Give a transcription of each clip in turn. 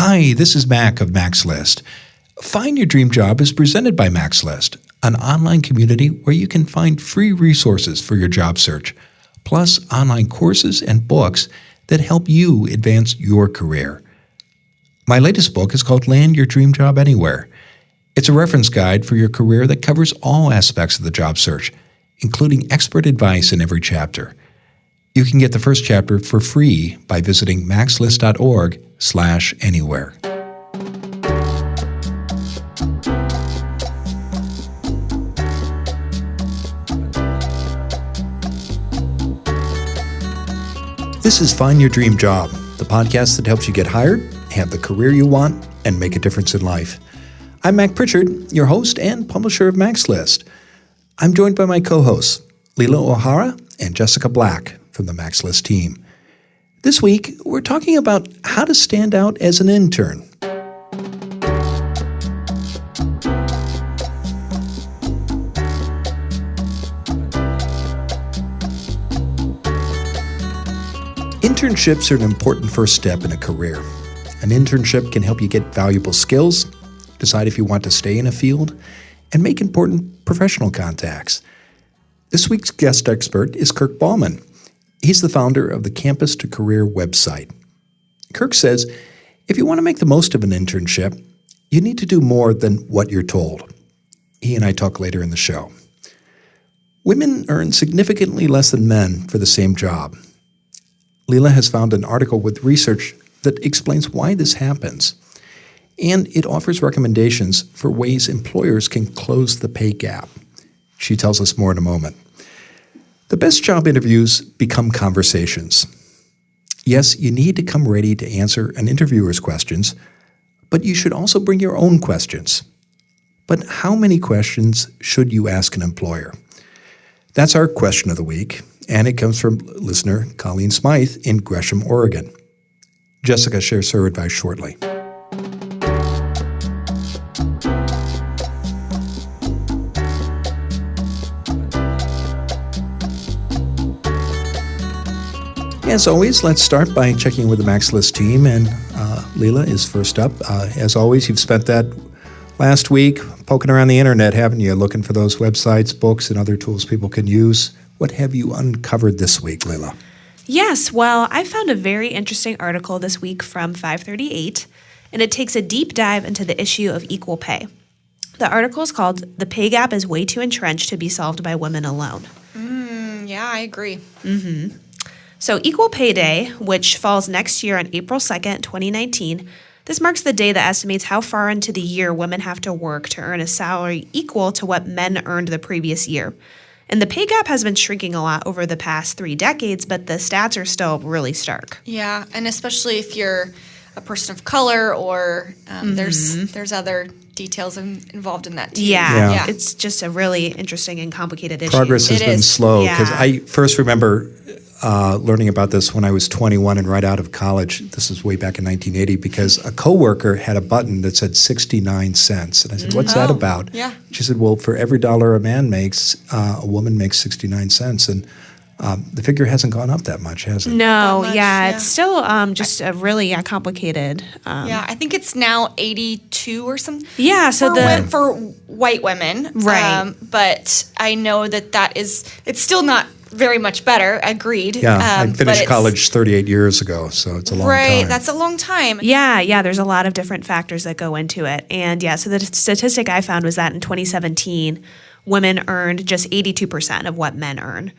Hi, this is Mac of Mac's List. Find Your Dream Job is presented by Mac's List, an online community where you can find free resources for your job search, plus online courses and books that help you advance your career. My latest book is called Land Your Dream Job Anywhere. It's a reference guide for your career that covers all aspects of the job search, including expert advice in every chapter. You can get the first chapter for free by visiting maxlist.org/anywhere. This is Find Your Dream Job, the podcast that helps you get hired, have the career you want, and make a difference in life. I'm Mac Pritchard, your host and publisher of Mac's List. I'm joined by my co-hosts, Leela O'Hara and Jessica Black from the Mac's List team. This week, we're talking about how to stand out as an intern. Internships are an important first step in a career. An internship can help you get valuable skills, decide if you want to stay in a field, and make important professional contacts. This week's guest expert is Kirk Baumann. He's the founder of the Campus to Career website. Kirk says, if you want to make the most of an internship, you need to do more than what you're told. He and I talk later in the show. Women earn significantly less than men for the same job. Leela has found an article with research that explains why this happens, and it offers recommendations for ways employers can close the pay gap. She tells us more in a moment. The best job interviews become conversations. Yes, you need to come ready to answer an interviewer's questions, but you should also bring your own questions. But how many questions should you ask an employer? That's our question of the week, and it comes from listener Colleen Smyth in Gresham, Oregon. Jessica shares her advice shortly. As always, let's start by checking with the Mac's List team, and Leela is first up. As always, you've spent that last week poking around the internet, haven't you, looking for those websites, books, and other tools people can use. What have you uncovered this week, Leela? Yes, well, I found a very interesting article this week from 538, and it takes a deep dive into the issue of equal pay. The article is called "The Pay Gap is Way Too Entrenched to be Solved by Women Alone." Yeah, I agree. So Equal Pay Day, which falls next year on April 2nd, 2019, this marks the day that estimates how far into the year women have to work to earn a salary equal to what men earned the previous year. And the pay gap has been shrinking a lot over the past 3 decades, but the stats are still really stark. Yeah, and especially if you're a person of color or there's other details involved in that too. Yeah, it's just a really interesting and complicated issue. Progress has been slow, because Yeah. I first remember learning about this when I was 21 and right out of college. This was way back in 1980, because a coworker had a button that said 69 cents. And I said, what's that about? Yeah. She said, well, for every dollar a man makes, a woman makes 69 cents. And the figure hasn't gone up that much, has it? No, much, yeah, it's still just a really complicated. Yeah, I think it's now 82 or something. Yeah, so for white women, Right. But I know it's still not very much better. Agreed. Yeah, I finished college 38 years ago, so it's a long time. Right, that's a long time. Yeah, there's a lot of different factors that go into it. And so the statistic I found was that in 2017, women earned just 82% of what men earn.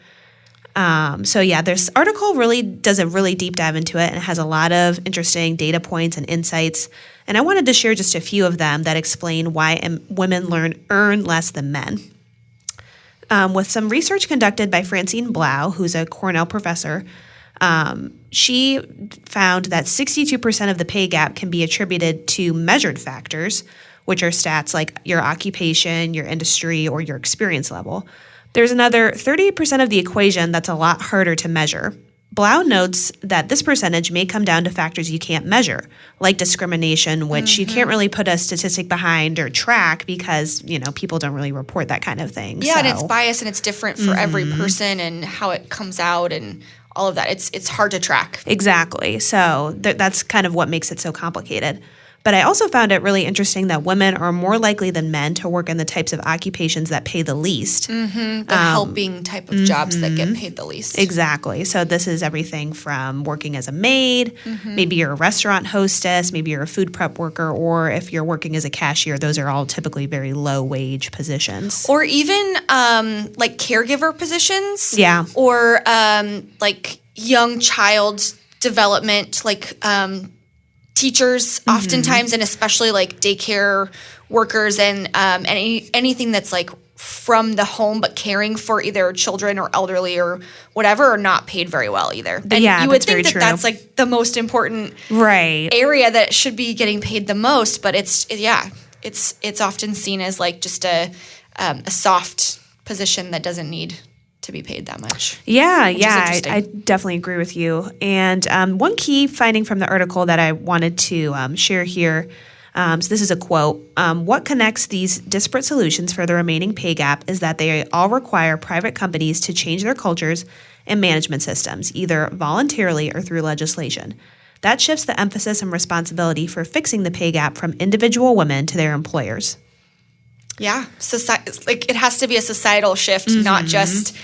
This article really does a really deep dive into it and has a lot of interesting data points and insights. And I wanted to share just a few of them that explain why women earn less than men. With some research conducted by Francine Blau, who's a Cornell professor, she found that 62% of the pay gap can be attributed to measured factors, which are stats like your occupation, your industry, or your experience level. There's another 30% of the equation that's a lot harder to measure. Blau notes that this percentage may come down to factors you can't measure, like discrimination, which you can't really put a statistic behind or track because, people don't really report that kind of thing. Yeah, and it's biased and it's different for every person and how it comes out and all of that. It's hard to track. Exactly. So that's kind of what makes it so complicated. But I also found it really interesting that women are more likely than men to work in the types of occupations that pay the least. The helping type of jobs that get paid the least. Exactly. So this is everything from working as a maid, maybe you're a restaurant hostess, maybe you're a food prep worker, or if you're working as a cashier, those are all typically very low wage positions. Or even like caregiver positions. Yeah. Or like young child development, like teachers oftentimes, and especially like daycare workers and anything that's like from the home but caring for either children or elderly or whatever are not paid very well either. And you would think that that's like the most important area that should be getting paid the most, but it's often seen as like just a soft position that doesn't need to be paid that much. I definitely agree with you. And one key finding from the article that I wanted to share here, so this is a quote, what connects these disparate solutions for the remaining pay gap is that they all require private companies to change their cultures and management systems, either voluntarily or through legislation. That shifts the emphasis and responsibility for fixing the pay gap from individual women to their employers. Yeah, like it has to be a societal shift, not just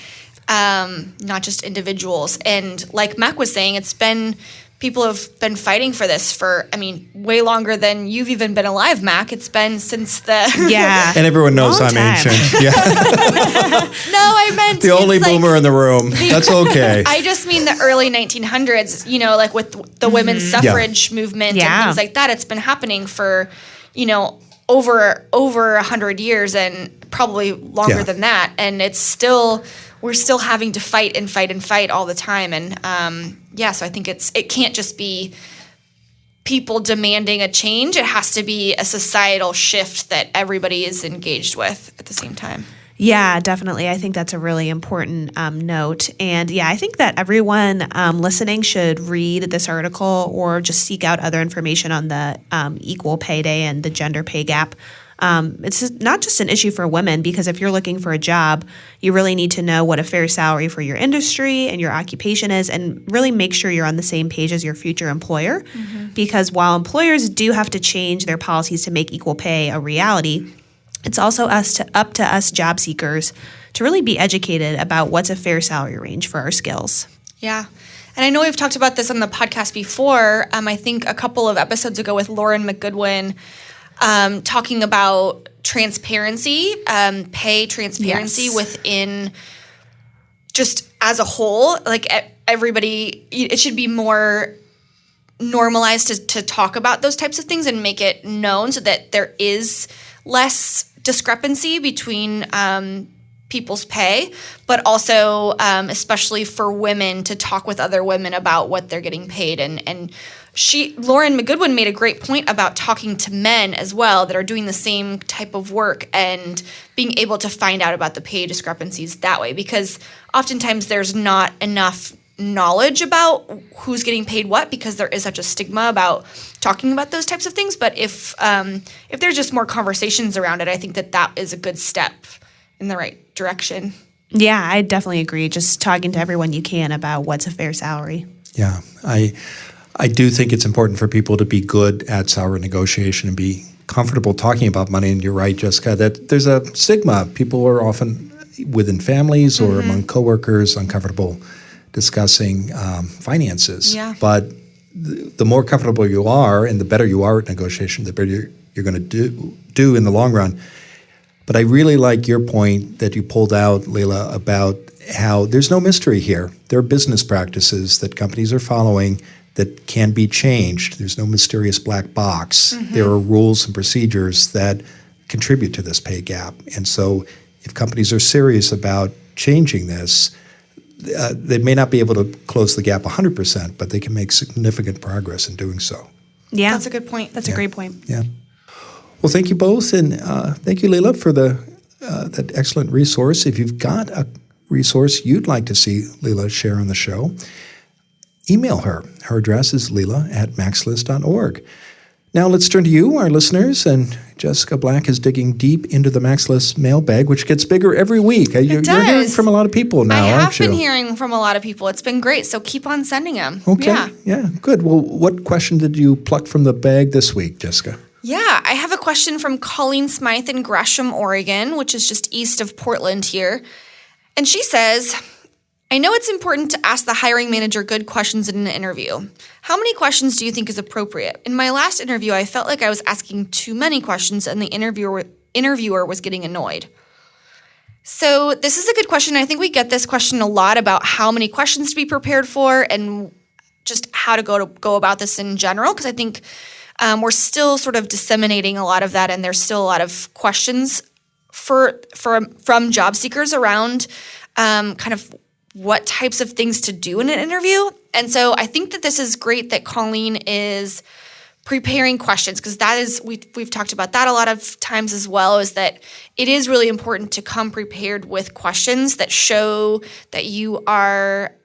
individuals. And like Mac was saying, people have been fighting for this for, way longer than you've even been alive, Mac. It's been since the and everyone knows I'm ancient. Yeah. No, I meant the only boomer in the room. That's okay. I just mean the early 1900s. Like with the women's suffrage movement and things like that. It's been happening for over 100 years and probably longer than that. And we're still having to fight and fight and fight all the time. And so I think it can't just be people demanding a change. It has to be a societal shift that everybody is engaged with at the same time. Yeah, definitely. I think that's a really important note. And I think that everyone listening should read this article or just seek out other information on the equal pay day and the gender pay gap. It's not just an issue for women, because if you're looking for a job, you really need to know what a fair salary for your industry and your occupation is, and really make sure you're on the same page as your future employer. Because while employers do have to change their policies to make equal pay a reality, it's also up to us job seekers to really be educated about what's a fair salary range for our skills. Yeah. And I know we've talked about this on the podcast before. I think a couple of episodes ago with Lauren McGoodwin, talking about transparency, pay transparency within just as a whole. Like everybody, it should be more normalized to talk about those types of things and make it known so that there is less discrepancy between people's pay, but also especially for women to talk with other women about what they're getting paid. And Lauren McGoodwin made a great point about talking to men as well that are doing the same type of work and being able to find out about the pay discrepancies that way, because oftentimes there's not enough knowledge about who's getting paid what, because there is such a stigma about talking about those types of things. But if there's just more conversations around it, I think that is a good step in the right direction. Yeah, I definitely agree. Just talking to everyone you can about what's a fair salary. Yeah, I do think it's important for people to be good at salary negotiation and be comfortable talking about money. And you're right, Jessica, that there's a stigma. People are often within families or among coworkers uncomfortable discussing finances. Yeah. But the more comfortable you are and the better you are at negotiation, the better you're going to do in the long run. But I really like your point that you pulled out, Leila, about how there's no mystery here. There are business practices that companies are following that can be changed. There's no mysterious black box. There are rules and procedures that contribute to this pay gap. And so if companies are serious about changing this, they may not be able to close the gap 100%, but they can make significant progress in doing so. Yeah. That's a good point. That's a great point. Yeah. Well, thank you both, and thank you, Leila, for that excellent resource. If you've got a resource you'd like to see Leila share on the show, email her. Her address is leila@maxlist.org. Now let's turn to you, our listeners, and Jessica Black is digging deep into the Maxless mailbag, which gets bigger every week. You're hearing from a lot of people now, aren't you? I have been hearing from a lot of people. It's been great, so keep on sending them. Okay, yeah, good. Well, what question did you pluck from the bag this week, Jessica? Yeah, I have a question from Colleen Smyth in Gresham, Oregon, which is just east of Portland here. And she says, I know it's important to ask the hiring manager good questions in an interview. How many questions do you think is appropriate? In my last interview, I felt like I was asking too many questions and the interviewer was getting annoyed. So this is a good question. I think we get this question a lot about how many questions to be prepared for and just how to go about this in general, because I think we're still sort of disseminating a lot of that, and there's still a lot of questions from job seekers around kind of what types of things to do in an interview. And so I think that this is great that Colleen is preparing questions, because that is, we've talked about that a lot of times as well, is that it is really important to come prepared with questions that show that you are,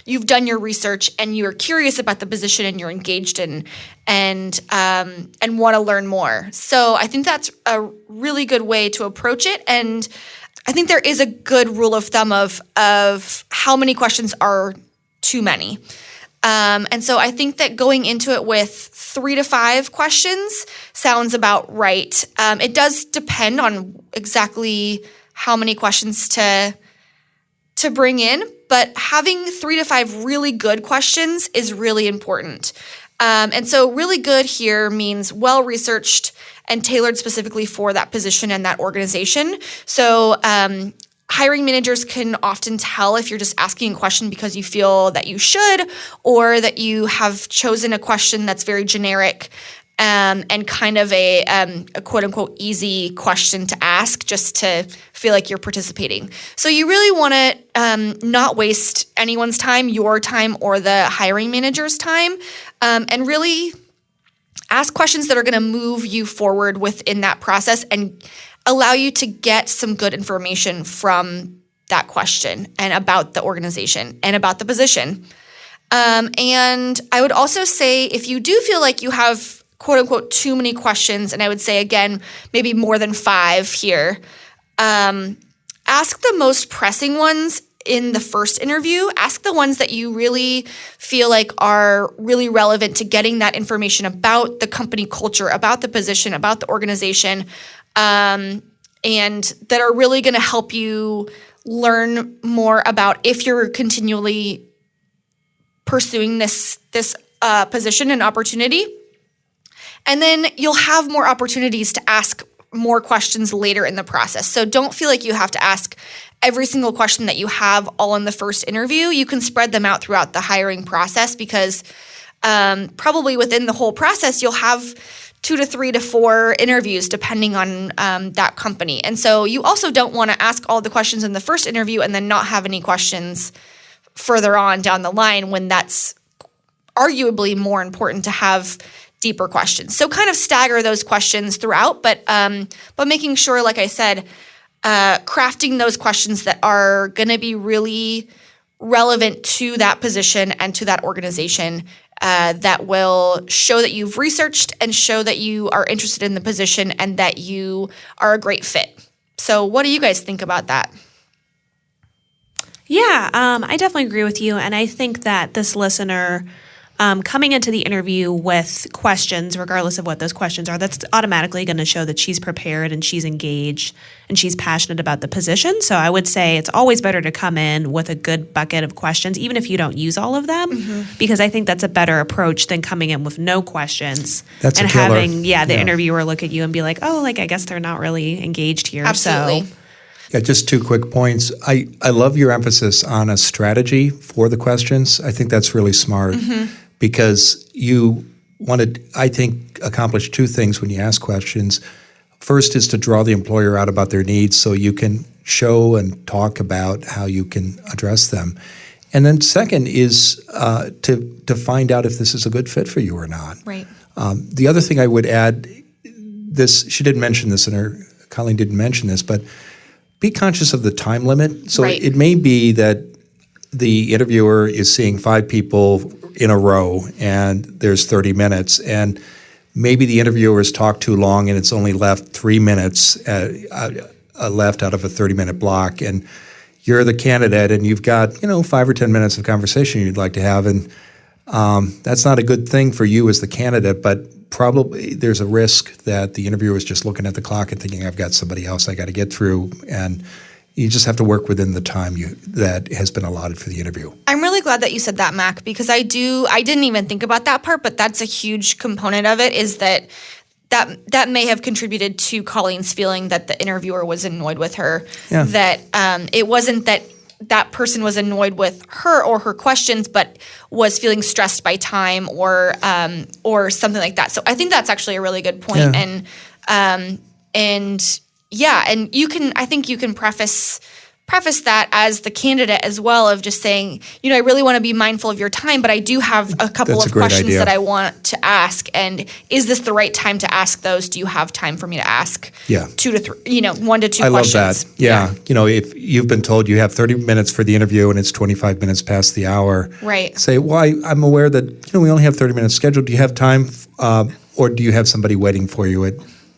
you've done your research and you're curious about the position and you're engaged in and want to learn more. So I think that's a really good way to approach it. And I think there is a good rule of thumb of how many questions are too many. And so I think that going into it with 3 to 5 questions sounds about right. It does depend on exactly how many questions to bring in, but having 3 to 5 really good questions is really important. And so really good here means well-researched and tailored specifically for that position and that organization. So hiring managers can often tell if you're just asking a question because you feel that you should, or that you have chosen a question that's very generic and kind of a quote-unquote easy question to ask just to feel like you're participating. So you really want to not waste anyone's time, your time or the hiring manager's time, and really ask questions that are going to move you forward within that process and allow you to get some good information from that question and about the organization and about the position. And I would also say if you do feel like you have quote unquote too many questions, and I would say again, maybe more than 5 here, ask the most pressing ones in the first interview. Ask the ones that you really feel like are really relevant to getting that information about the company culture, about the position, about the organization, and that are really going to help you learn more about if you're continually pursuing this position and opportunity. And then you'll have more opportunities to ask more questions later in the process. So don't feel like you have to ask every single question that you have all in the first interview. You can spread them out throughout the hiring process, because probably within the whole process, you'll have 2 to 3 to 4 interviews depending on that company. And so you also don't want to ask all the questions in the first interview and then not have any questions further on down the line, when that's arguably more important to have deeper questions. So kind of stagger those questions throughout, but making sure, like I said, crafting those questions that are going to be really relevant to that position and to that organization, that will show that you've researched and show that you are interested in the position and that you are a great fit. So what do you guys think about that? Yeah, I definitely agree with you. And I think that this listener coming into the interview with questions, regardless of what those questions are, that's automatically going to show that she's prepared and she's engaged and she's passionate about the position. So I would say it's always better to come in with a good bucket of questions, even if you don't use all of them, because I think that's a better approach than coming in with no questions that's and a killer. having the interviewer look at you and be like, oh, like I guess they're not really engaged here. Absolutely. So. Yeah, just 2 quick points. I love your emphasis on a strategy for the questions. I think that's really smart. Because you want to, I think, accomplish 2 things when you ask questions. First is to draw the employer out about their needs so you can show and talk about how you can address them. And then second is to find out if this is a good fit for you or not. Right. The other thing I would add, she didn't mention this, Colleen didn't mention this, but be conscious of the time limit. So Right. it may be that the interviewer is seeing 5 people in a row and there's 30 minutes, and maybe the interviewer has talked too long and it's only left 3 minutes left out of a 30-minute block, and you're the candidate and you've got 5 or 10 minutes of conversation you'd like to have, and that's not a good thing for you as the candidate, but probably there's a risk that the interviewer is just looking at the clock and thinking, I've got somebody else I got to get through, and you just have to work within the time that has been allotted for the interview. I'm really glad that you said that, Mac, because I didn't even think about that part, but that's a huge component of it, is that may have contributed to Colleen's feeling that the interviewer was annoyed with her. Yeah. That it wasn't that person was annoyed with her or her questions, but was feeling stressed by time or something like that. So I think that's actually a really good point. Yeah. And I think you can preface that as the candidate as well, of just saying, I really want to be mindful of your time, but I do have a couple of questions that I want to ask. And is this the right time to ask those? Do you have time for me to ask 1 to 2 questions? I love that. Yeah. If you've been told you have 30 minutes for the interview and it's 25 minutes past the hour, right? Say, well, I'm aware that, we only have 30 minutes scheduled. Do you have time or do you have somebody waiting for you?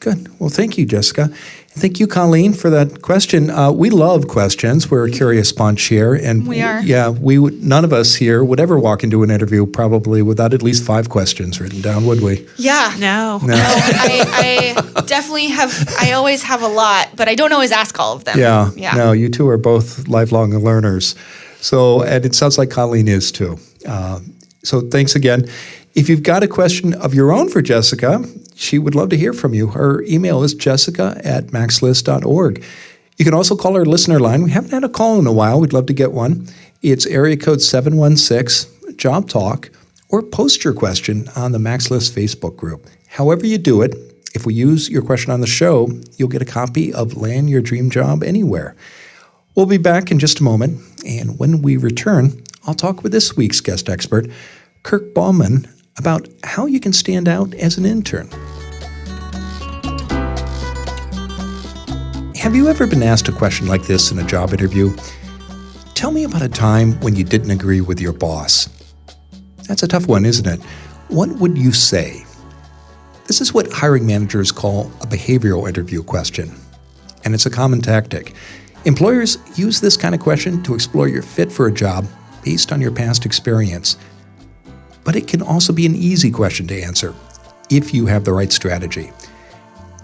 Good. Well, thank you, Jessica. Thank you, Colleen, for that question. We love questions. We're a curious bunch here. And we are. Yeah, none of us here would ever walk into an interview probably without at least 5 questions written down, would we? Yeah. No. I definitely have. I always have a lot, but I don't always ask all of them. Yeah. No, you two are both lifelong learners. So, and it sounds like Colleen is too. So thanks again. If you've got a question of your own for Jessica, she would love to hear from you. Her email is jessica@maxlist.org. You can also call our listener line. We haven't had a call in a while. We'd love to get one. It's area code 716-JOB TALK, or post your question on the MaxList Facebook group. However you do it, if we use your question on the show, you'll get a copy of Land Your Dream Job Anywhere. We'll be back in just a moment, and when we return, I'll talk with this week's guest expert, Kirk Baumann, about how you can stand out as an intern. Have you ever been asked a question like this in a job interview? Tell me about a time when you didn't agree with your boss. That's a tough one, isn't it? What would you say? This is what hiring managers call a behavioral interview question, and it's a common tactic. Employers use this kind of question to explore your fit for a job based on your past experience. But it can also be an easy question to answer if you have the right strategy.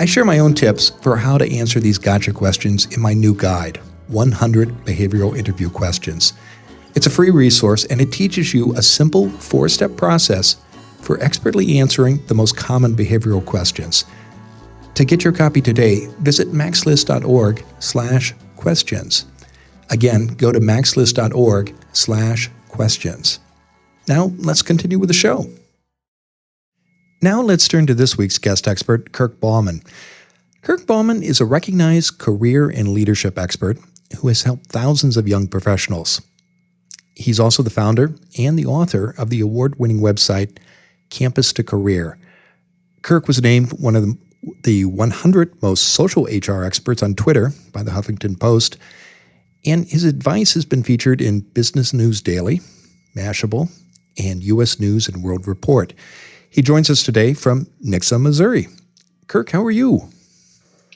I share my own tips for how to answer these gotcha questions in my new guide, 100 Behavioral Interview Questions. It's a free resource, and it teaches you a simple 4-step process for expertly answering the most common behavioral questions. To get your copy today, visit maxlist.org/questions. Again, go to maxlist.org/questions. Now, let's continue with the show. Now, let's turn to this week's guest expert, Kirk Baumann. Kirk Baumann is a recognized career and leadership expert who has helped thousands of young professionals. He's also the founder and the author of the award-winning website, Campus to Career. Kirk was named one of the 100 most social HR experts on Twitter by the Huffington Post, and his advice has been featured in Business News Daily, Mashable, and U.S. News and World Report. He joins us today from Nixa, Missouri. Kirk, how are you?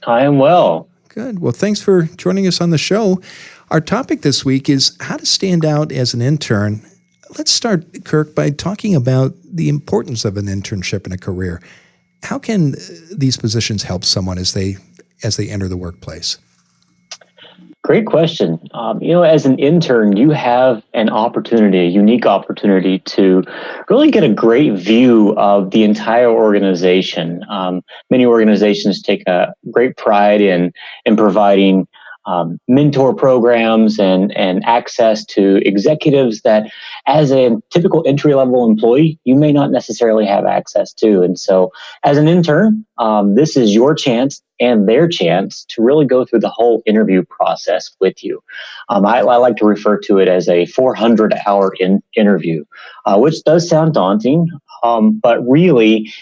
I am well. Good. Well, thanks for joining us on the show. Our topic this week is how to stand out as an intern. Let's start, Kirk, by talking about the importance of an internship in a career. How can these positions help someone as they enter the workplace? Great question. As an intern, you have an opportunity, a unique opportunity to really get a great view of the entire organization. Many organizations take a great pride in providing mentor programs and access to executives that, as a typical entry-level employee, you may not necessarily have access to. And so as an intern, this is your chance and their chance to really go through the whole interview process with you. I like to refer to it as a 400-hour interview, which does sound daunting, but really,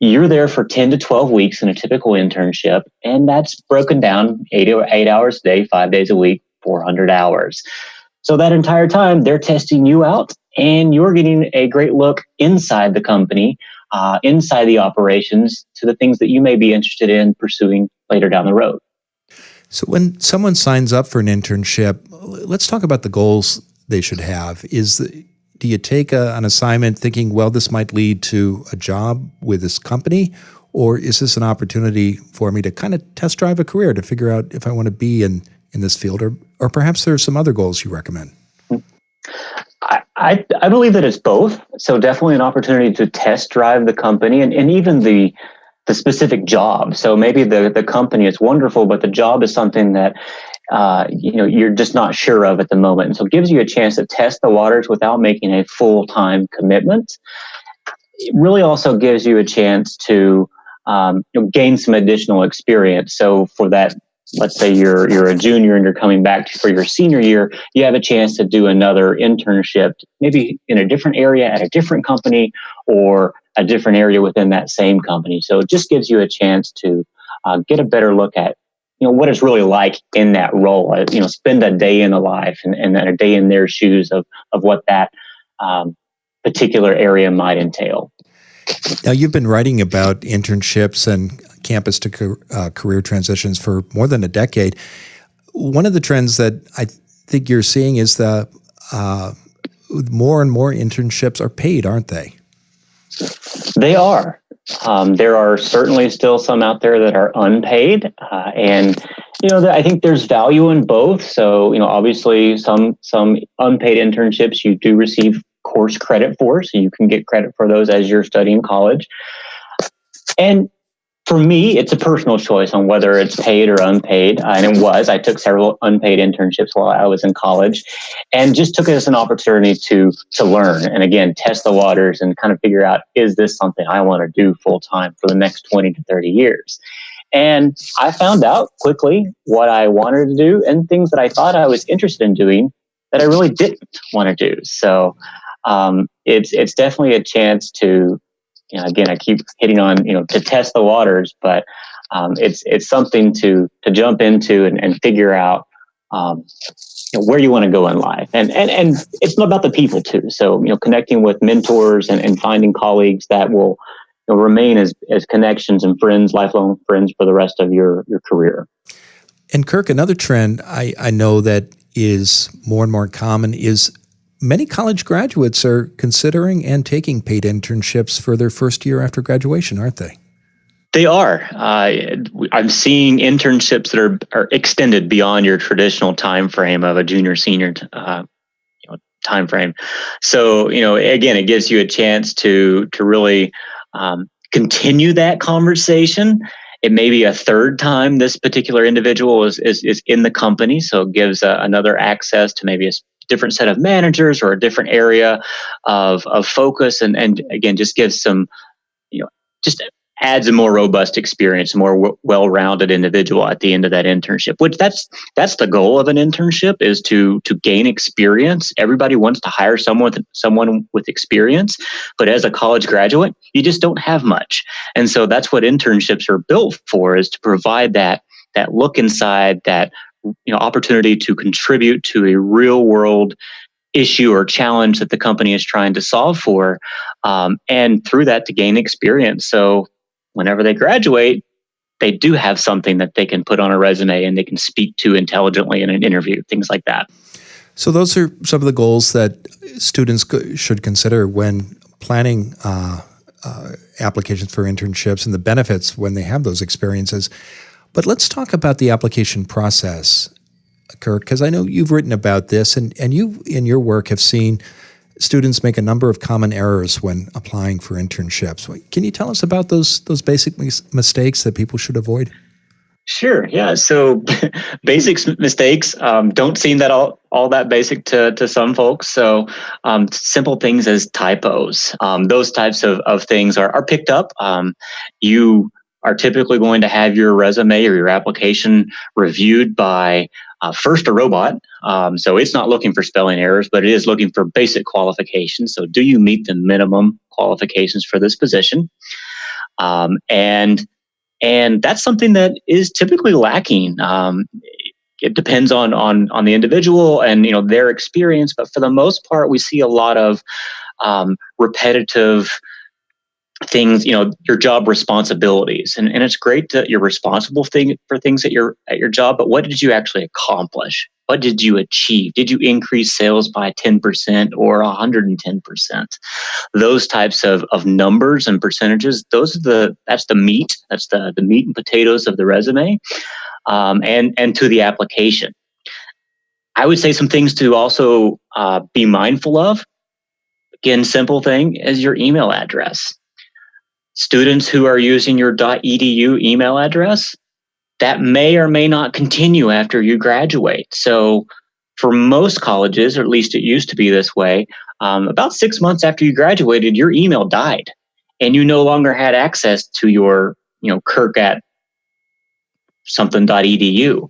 you're there for 10 to 12 weeks in a typical internship, and that's broken down 8 hours a day, 5 days a week, 400 hours. So that entire time, they're testing you out, and you're getting a great look inside the company inside the operations to the things that you may be interested in pursuing later down the road. So when someone signs up for an internship, let's talk about the goals they should have. Do you take an assignment thinking, well, this might lead to a job with this company, or is this an opportunity for me to kind of test drive a career to figure out if I want to be in this field, or perhaps there are some other goals you recommend? I believe that it's both. So definitely an opportunity to test drive the company and even the specific job. So maybe the company is wonderful, but the job is something that you're just not sure of at the moment. And so it gives you a chance to test the waters without making a full-time commitment. It really also gives you a chance to gain some additional experience. So for that, let's say you're a junior and you're coming back for your senior year, you have a chance to do another internship, maybe in a different area at a different company or a different area within that same company. So it just gives you a chance to get a better look at what it's really like in that role. Spend a day in the life and a day in their shoes of what that particular area might entail. Now, you've been writing about internships and campus to career transitions for more than a decade. One of the trends that I think you're seeing is the more and more internships are paid, aren't they? They are. There are certainly still some out there that are unpaid, and I think there's value in both. So obviously some unpaid internships you do receive course credit for, so you can get credit for those as you're studying college. And for me, it's a personal choice on whether it's paid or unpaid. And it was. I took several unpaid internships while I was in college and just took it as an opportunity to learn and, again, test the waters and kind of figure out, is this something I want to do full time for the next 20 to 30 years? And I found out quickly what I wanted to do and things that I thought I was interested in doing that I really didn't want to do. So it's definitely a chance to, again, I keep hitting on, to test the waters, but it's something to jump into and figure out where you want to go in life. And it's about the people too. So, connecting with mentors and finding colleagues that will remain as connections and friends, lifelong friends for the rest of your career. And Kirk, another trend I know that is more and more common is many college graduates are considering and taking paid internships for their first year after graduation, aren't they? They are. I'm seeing internships that are extended beyond your traditional time frame of a junior-senior time frame. So, again, it gives you a chance to really continue that conversation. It may be a third time this particular individual is in the company, so it gives another access to maybe a different set of managers or a different area of focus, and again, just gives some, just adds a more robust experience, a more well-rounded individual at the end of that internship. Which that's the goal of an internship, is to gain experience. Everybody wants to hire someone with experience, but as a college graduate, you just don't have much, and so that's what internships are built for: is to provide that look inside, that opportunity to contribute to a real world issue or challenge that the company is trying to solve for, and through that to gain experience. So whenever they graduate, they do have something that they can put on a resume and they can speak to intelligently in an interview, things like that. So those are some of the goals that students should consider when planning applications for internships and the benefits when they have those experiences. But let's talk about the application process, Kirk, because I know you've written about this and you, in your work, have seen students make a number of common errors when applying for internships. Can you tell us about those basic mistakes that people should avoid? Sure. Yeah. So basic mistakes don't seem that all that basic to some folks. So simple things as typos, those types of things are picked up. You are typically going to have your resume or your application reviewed by first a robot. So it's not looking for spelling errors, but it is looking for basic qualifications. So do you meet the minimum qualifications for this position? And that's something that is typically lacking. It depends on the individual and their experience, but for the most part, we see a lot of repetitive things, your job responsibilities. And it's great that you're responsible for things at your job, but what did you actually accomplish? What did you achieve? Did you increase sales by 10% or 110%? Those types of numbers and percentages, that's the meat. That's the meat and potatoes of the resume, and to the application. I would say some things to also be mindful of. Again, simple thing is your email address. Students who are using your .edu email address, that may or may not continue after you graduate. So for most colleges, or at least it used to be this way, about 6 months after you graduated, your email died and you no longer had access to your, Kirk at something.edu.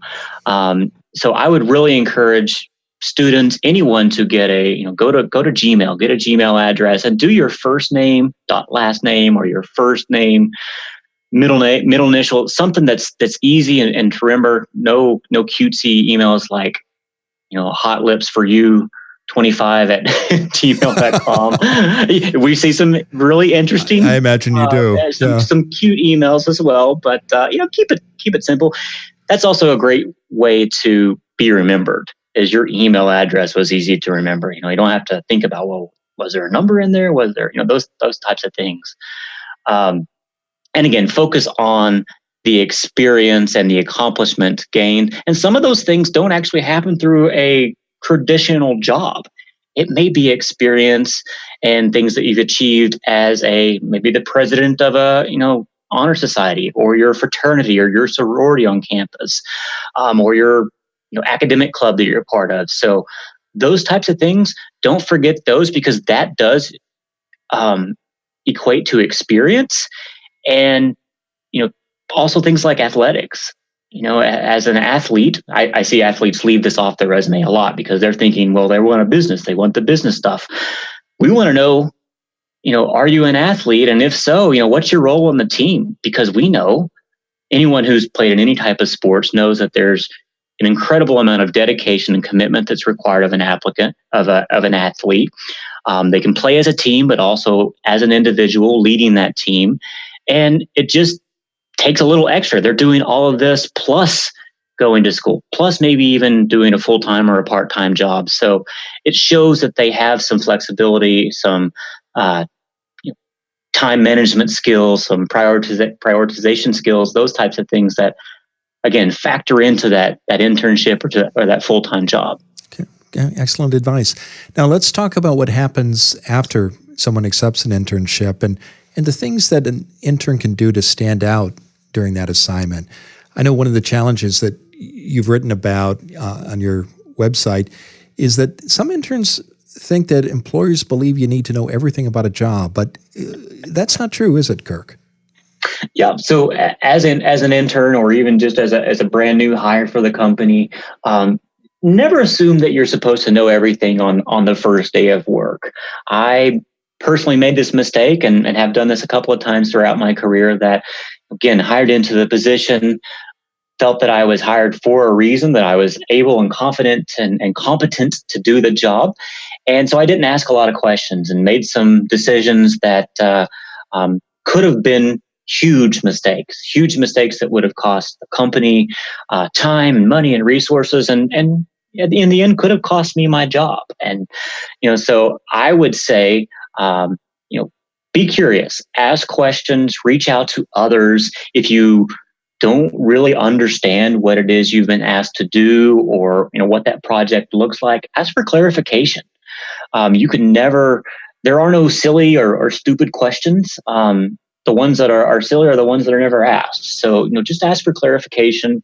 So I would really encourage students, anyone, to get go to Gmail, get a Gmail address, and do your first name last name, or your first name middle initial, something that's easy and to remember. No cutesy emails like hot lips for you 25 at gmail.com. We see some really interesting. I imagine you do. Some cute emails as well, but keep it simple. That's also a great way to be remembered. Is your email address was easy to remember. You don't have to think about, well, was there a number in there? Was there, those types of things. And again, focus on the experience and the accomplishment gained. And some of those things don't actually happen through a traditional job. It may be experience and things that you've achieved as maybe the president of a, honor society, or your fraternity, or your sorority on campus, or your academic club that you're a part of. So those types of things, don't forget those, because that does equate to experience. And also things like athletics. As an athlete, I see athletes leave this off their resume a lot because they're thinking, well, they want a business, they want the business stuff. We want to know, are you an athlete? And if so, what's your role on the team? Because we know anyone who's played in any type of sports knows that there's an incredible amount of dedication and commitment that's required of an applicant, of an athlete. They can play as a team, but also as an individual leading that team. And it just takes a little extra. They're doing all of this plus going to school, plus maybe even doing a full-time or a part-time job. So it shows that they have some flexibility, some time management skills, some prioritization skills, those types of things that, again, factor into that internship or that full-time job. Okay. Excellent advice. Now let's talk about what happens after someone accepts an internship and the things that an intern can do to stand out during that assignment. I know one of the challenges that you've written about on your website is that some interns think that employers believe you need to know everything about a job, but that's not true, is it, Kirk? Yeah. So as an intern, or even just as a brand new hire for the company, never assume that you're supposed to know everything on the first day of work. I personally made this mistake and have done this a couple of times throughout my career, that, again, hired into the position, felt that I was hired for a reason, that I was able and confident and competent to do the job. And so I didn't ask a lot of questions and made some decisions that could have been huge mistakes that would have cost the company time and money and resources, and in the end could have cost me my job. And, so I would say, be curious, ask questions, reach out to others. If you don't really understand what it is you've been asked to do, or what that project looks like, ask for clarification. There are no silly or stupid questions. The ones that are silly are the ones that are never asked. So, just ask for clarification,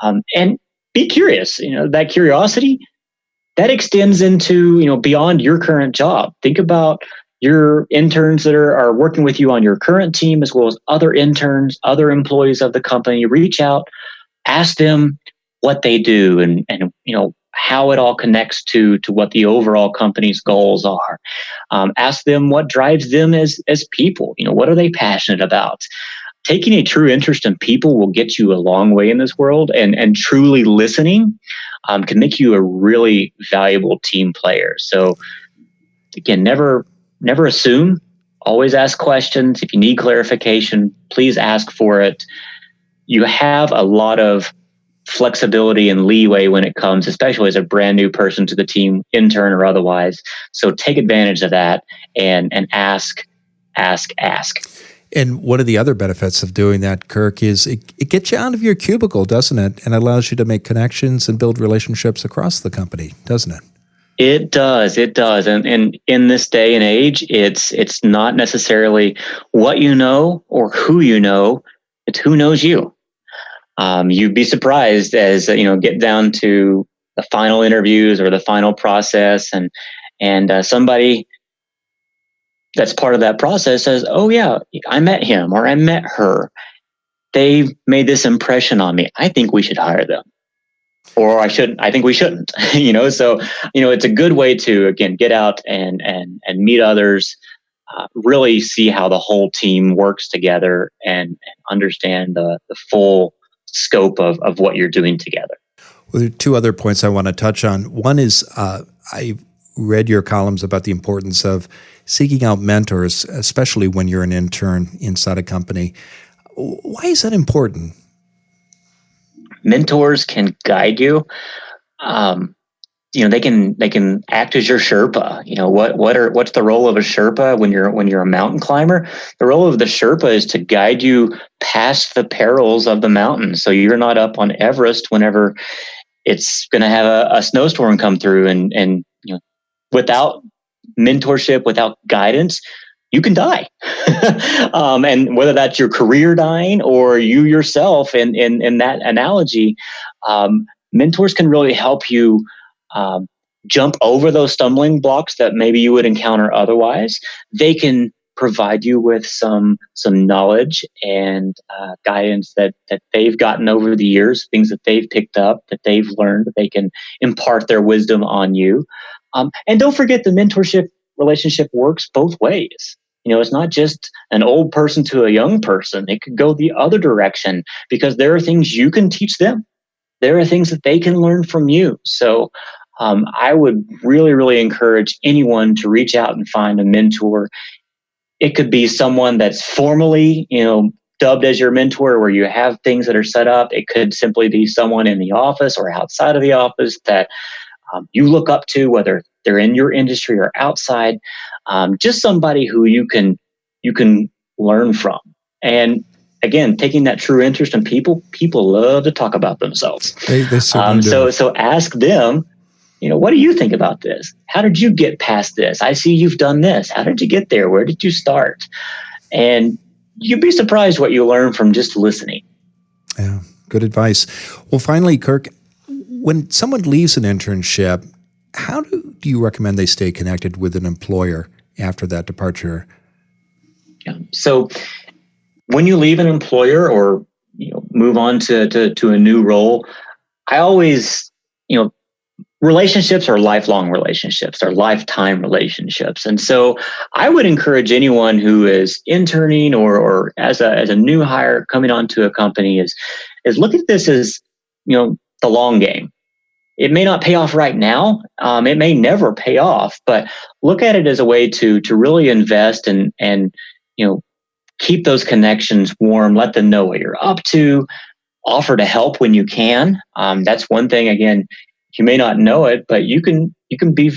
and be curious. That curiosity, that extends into, beyond your current job. Think about your interns that are working with you on your current team, as well as other interns, other employees of the company. Reach out, ask them what they do, and how it all connects to what the overall company's goals are. Ask them what drives them as people. What are they passionate about? Taking a true interest in people will get you a long way in this world, and truly listening can make you a really valuable team player. So again, never assume, Always ask questions. If you need clarification, please ask for it. You have a lot of flexibility and leeway when it comes, especially as a brand new person to the team, intern or otherwise. So take advantage of that and ask. And one of the other benefits of doing that, Kirk, is it gets you out of your cubicle, doesn't it? And allows you to make connections and build relationships across the company, doesn't it? It does. And in this day and age, it's not necessarily what you know or who you know, it's who knows you. You'd be surprised as get down to the final interviews or the final process, and somebody that's part of that process says, "Oh yeah, I met him or I met her. They made this impression on me. I think we should hire them." Or I think we shouldn't, so, it's a good way to, again, get out and meet others, really see how the whole team works together and understand the full scope of what you're doing together. Well, there are two other points I want to touch on. One is I read your columns about the importance of seeking out mentors, especially when you're an intern inside a company. Why is that important? Mentors can guide you. They can act as your Sherpa. What's the role of a Sherpa when you're a mountain climber? The role of the Sherpa is to guide you past the perils of the mountain, so you're not up on Everest whenever it's going to have a snowstorm come through. And without mentorship, without guidance, you can die. And whether that's your career dying or you yourself, in that analogy, mentors can really help you jump over those stumbling blocks that maybe you would encounter otherwise. They can provide you with some knowledge and guidance that they've gotten over the years, things that they've picked up, that they've learned, that they can impart their wisdom on you. And don't forget, the mentorship relationship works both ways. It's not just an old person to a young person. It could go the other direction, because there are things you can teach them. There are things that they can learn from you. So I would really, really encourage anyone to reach out and find a mentor. It could be someone that's formally, dubbed as your mentor, where you have things that are set up. It could simply be someone in the office or outside of the office that you look up to, whether they're in your industry or outside. Just somebody who you can learn from. And again, taking that true interest in people love to talk about themselves. They certainly do. So ask them, what do you think about this? How did you get past this? I see you've done this. How did you get there? Where did you start? And you'd be surprised what you learn from just listening. Yeah, good advice. Well, finally, Kirk, when someone leaves an internship, how do you recommend they stay connected with an employer after that departure? Yeah. So when you leave an employer or move on to a new role, I always, relationships are lifelong relationships, they're lifetime relationships. And so I would encourage anyone who is interning or as a new hire coming onto a company is look at this as, the long game. It may not pay off right now. It may never pay off, but look at it as a way to really invest and keep those connections warm. Let them know what you're up to. Offer to help when you can. That's one thing. Again, you may not know it, but you can be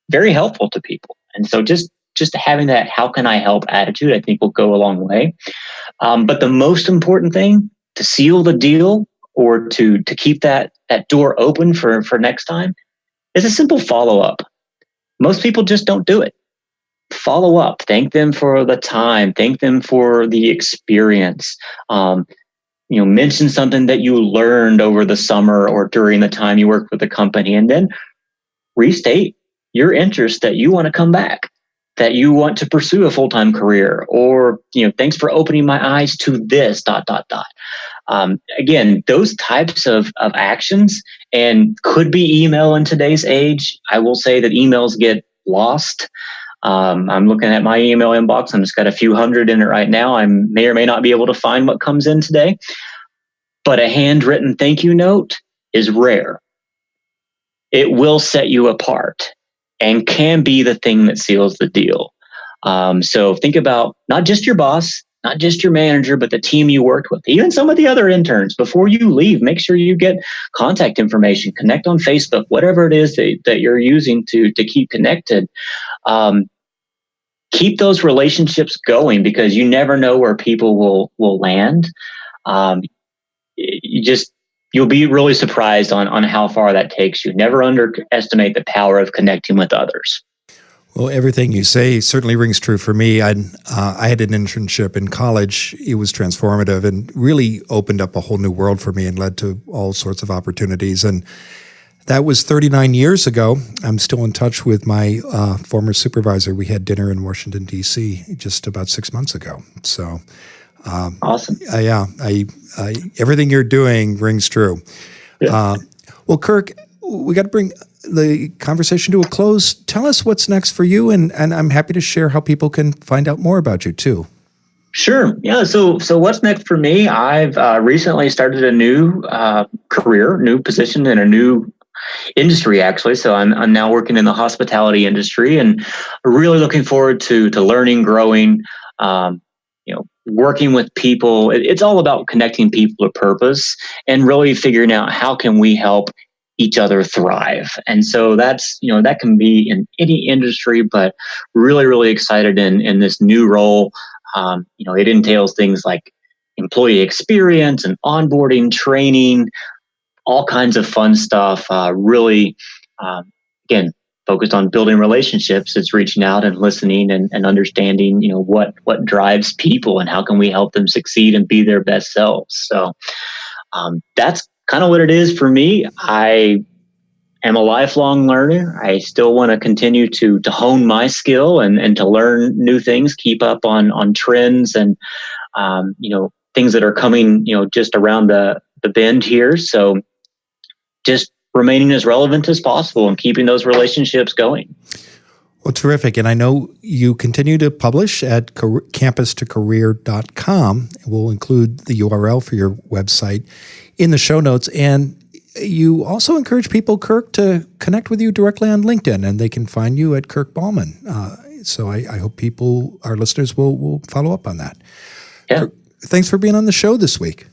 very helpful to people. And so just having that "how can I help" attitude, I think, will go a long way. But the most important thing to seal the deal, or to keep that door open for next time, is a simple follow-up. Most people just don't do it. Follow up. Thank them for the time. Thank them for the experience. Mention something that you learned over the summer or during the time you worked with the company, and then restate your interest that you want to come back, that you want to pursue a full-time career, or, thanks for opening my eyes to this, ... Again, those types of actions, and could be email in today's age. I will say that emails get lost. I'm looking at my email inbox. I'm just got a few hundred in it right now. I may or may not be able to find what comes in today, but a handwritten thank you note is rare. It will set you apart and can be the thing that seals the deal. So think about not just your boss, not just your manager, but the team you worked with, even some of the other interns. Before you leave, make sure you get contact information, connect on Facebook, whatever it is that you're using to keep connected. Keep those relationships going, because you never know where people will land. You'll be really surprised on how far that takes you. Never underestimate the power of connecting with others. Well, everything you say certainly rings true for me. I had an internship in college. It was transformative and really opened up a whole new world for me and led to all sorts of opportunities. And that was 39 years ago. I'm still in touch with my former supervisor. We had dinner in Washington, D.C. just about 6 months ago. So, awesome. Everything you're doing rings true. Yeah. Well, Kirk, we got to bring the conversation to a close. Tell us what's next for you, and I'm happy to share how people can find out more about you too. Sure. Yeah. So what's next for me? I've recently started a new career, new position in a new industry, actually. So I'm now working in the hospitality industry, and really looking forward to learning, growing, working with people. It's all about connecting people to purpose and really figuring out how can we help each other thrive. And so that's, that can be in any industry, but really, really excited in this new role. It entails things like employee experience and onboarding, training, all kinds of fun stuff. Really, again, focused on building relationships. It's reaching out and listening and understanding, what drives people and how can we help them succeed and be their best selves. So that's kind of what it is for me. I am a lifelong learner. I still want to continue to hone my skill and to learn new things, keep up on trends and, things that are coming, just around the bend here. So just remaining as relevant as possible and keeping those relationships going. Well, terrific. And I know you continue to publish at campustocareer.com. We'll include the URL for your website in the show notes. And you also encourage people, Kirk, to connect with you directly on LinkedIn, and they can find you at Kirk Baumann. So I hope our listeners will follow up on that. Yeah. Kirk, thanks for being on the show this week.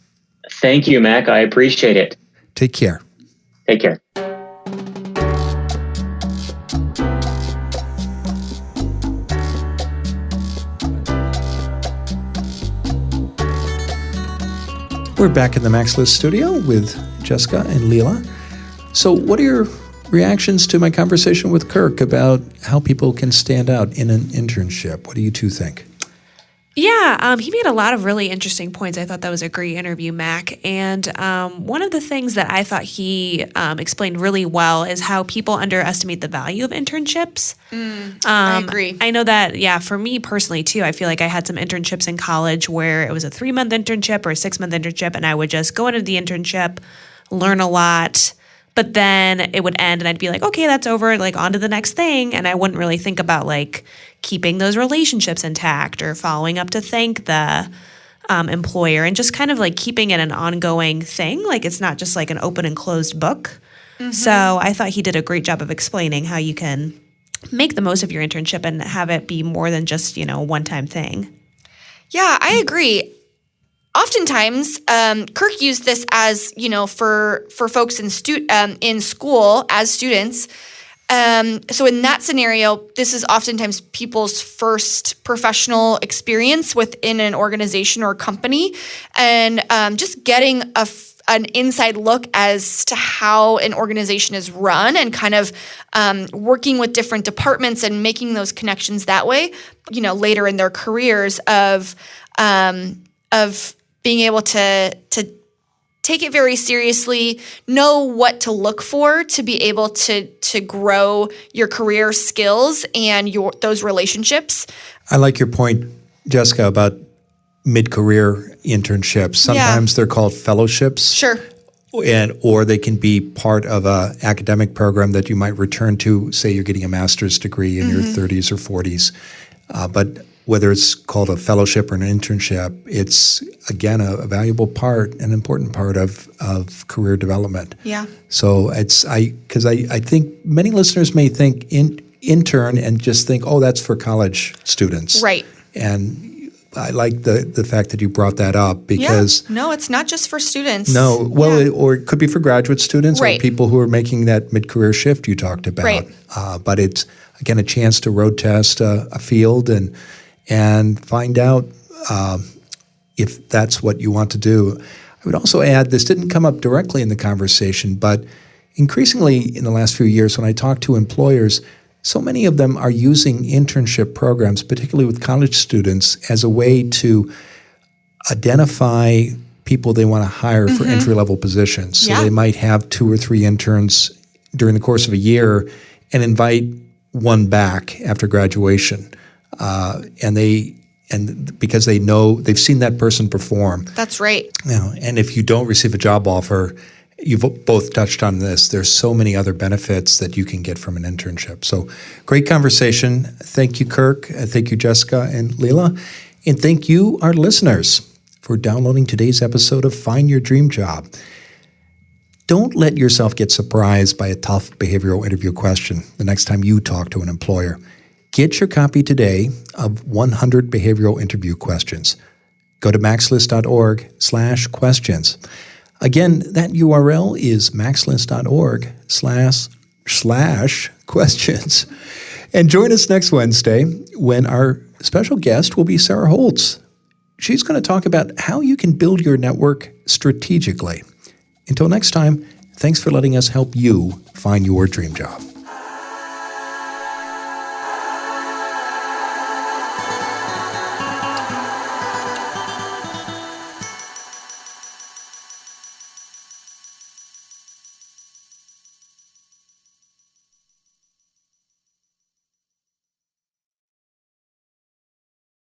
Thank you, Mac. I appreciate it. Take care. Take care. We're back in the Max List studio with Jessica and Leela. So what are your reactions to my conversation with Kirk about how people can stand out in an internship? What do you two think? Yeah, he made a lot of really interesting points. I thought that was a great interview, Mac. And one of the things that I thought he explained really well is how people underestimate the value of internships. I agree. I know that, for me personally, too, I feel like I had some internships in college where it was a 3-month internship or a 6-month internship, and I would just go into the internship, learn a lot, but then it would end and I'd be like, okay, that's over, like on to the next thing. And I wouldn't really think about like keeping those relationships intact or following up to thank the employer and just kind of like keeping it an ongoing thing. Like it's not just like an open and closed book. Mm-hmm. So I thought he did a great job of explaining how you can make the most of your internship and have it be more than just, a one-time thing. Yeah, I agree. Oftentimes, Kirk used this as, for folks in school as students. So in that scenario, this is oftentimes people's first professional experience within an organization or company, and just getting an inside look as to how an organization is run and kind of working with different departments and making those connections that way, later in their careers of being able to take it very seriously, know what to look for to be able to grow your career skills and those relationships. I like your point, Jessica, about mid-career internships. Sometimes they're called fellowships. Sure. Or they can be part of an academic program that you might return to, say you're getting a master's degree in your 30s or 40s. But whether it's called a fellowship or an internship, it's, again, a valuable part, an important part of career development. Yeah. So because I think many listeners may think intern and just think, oh, that's for college students. Right. And I like the fact that you brought that up because no, it's not just for students. No, well, or it could be for graduate students Right. or people who are making that mid-career shift you talked about. Right. But it's, again, a chance to road test a field and find out if that's what you want to do. I would also add, this didn't come up directly in the conversation, but increasingly in the last few years when I talk to employers, so many of them are using internship programs, particularly with college students, as a way to identify people they want to hire for entry-level positions. So they might have 2 or 3 interns during the course of a year and invite one back after graduation. And because they know they've seen that person perform. That's right. You know, and if you don't receive a job offer, you've both touched on this. There's so many other benefits that you can get from an internship. So great conversation. Thank you, Kirk. Thank you, Jessica and Leila. And thank you, our listeners, for downloading today's episode of Find Your Dream Job. Don't let yourself get surprised by a tough behavioral interview question the next time you talk to an employer. Get your copy today of 100 Behavioral Interview Questions. Go to maxlist.org/questions. Again, that URL is maxlist.org/questions. And join us next Wednesday when our special guest will be Sarah Holtz. She's going to talk about how you can build your network strategically. Until next time, thanks for letting us help you find your dream job.